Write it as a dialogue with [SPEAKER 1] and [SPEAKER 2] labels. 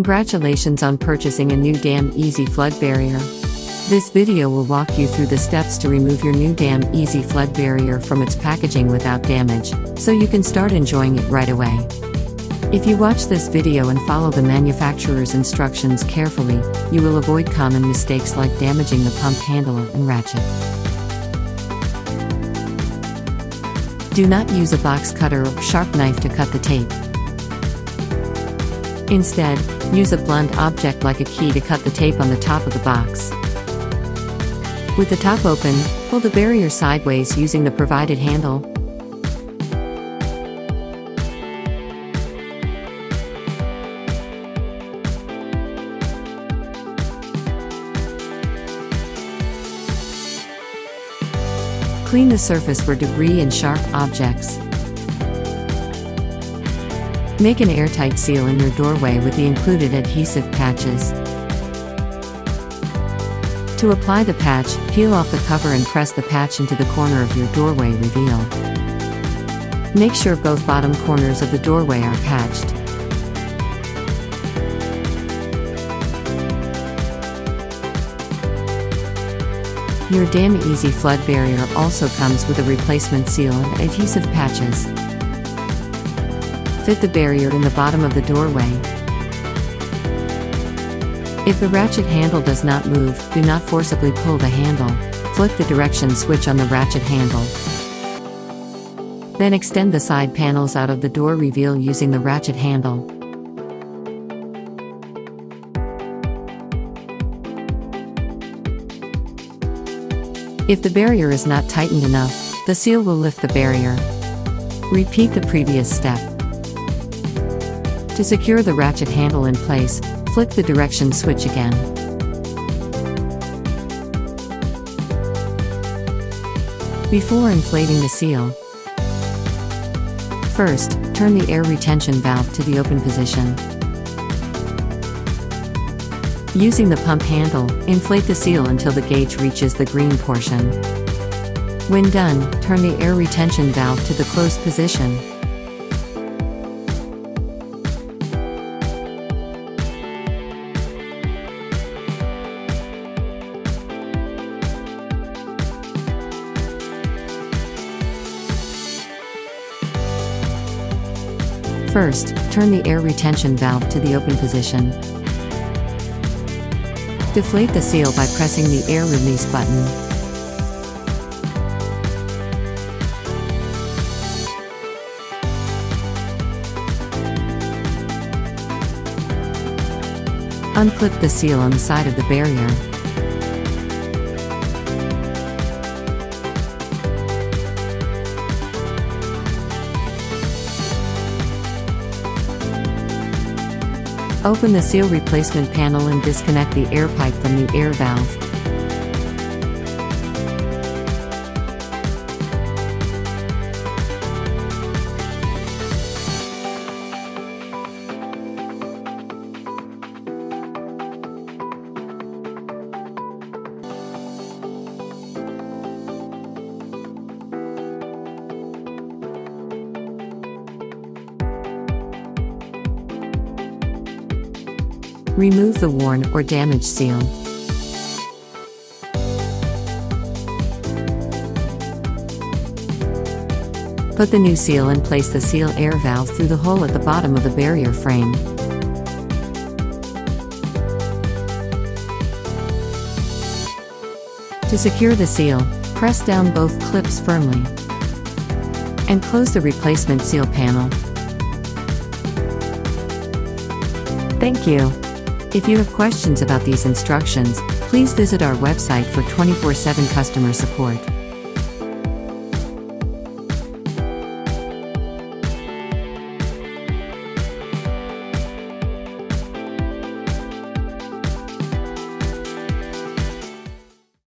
[SPEAKER 1] Congratulations on purchasing a new Dam Easy Flood Barrier. This video will walk you through the steps to remove your new Dam Easy Flood Barrier from its packaging without damage, so you can start enjoying it right away. If you watch this video and follow the manufacturer's instructions carefully, you will avoid common mistakes like damaging the pump handle and ratchet. Do not use a box cutter or sharp knife to cut the tape. Instead, use a blunt object like a key to cut the tape on the top of the box. With the top open, pull the barrier sideways using the provided handle. Clean the surface for debris and sharp objects. Make an airtight seal in your doorway with the included adhesive patches. To apply the patch, peel off the cover and press the patch into the corner of your doorway reveal. Make sure both bottom corners of the doorway are patched. Your Dam Easy Flood Barrier also comes with a replacement seal and adhesive patches. Fit the barrier in the bottom of the doorway. If the ratchet handle does not move, do not forcibly pull the handle. Flick the direction switch on the ratchet handle. Then extend the side panels out of the door reveal using the ratchet handle. If the barrier is not tightened enough, the seal will lift the barrier. Repeat the previous step. To secure the ratchet handle in place, flick the direction switch again. Before inflating the seal, first, turn the air retention valve to the open position. Using the pump handle, inflate the seal until the gauge reaches the green portion. When done, turn the air retention valve to the closed position. First, turn the air retention valve to the open position. Deflate the seal by pressing the air release button. Unclip the seal on the side of the barrier. Open the seal replacement panel and disconnect the air pipe from the air valve. Remove the worn or damaged seal. Put the new seal and place the seal air valve through the hole at the bottom of the barrier frame. To secure the seal, press down both clips firmly and close the replacement seal panel. Thank you. If you have questions about these instructions, please visit our website for 24/7 customer support.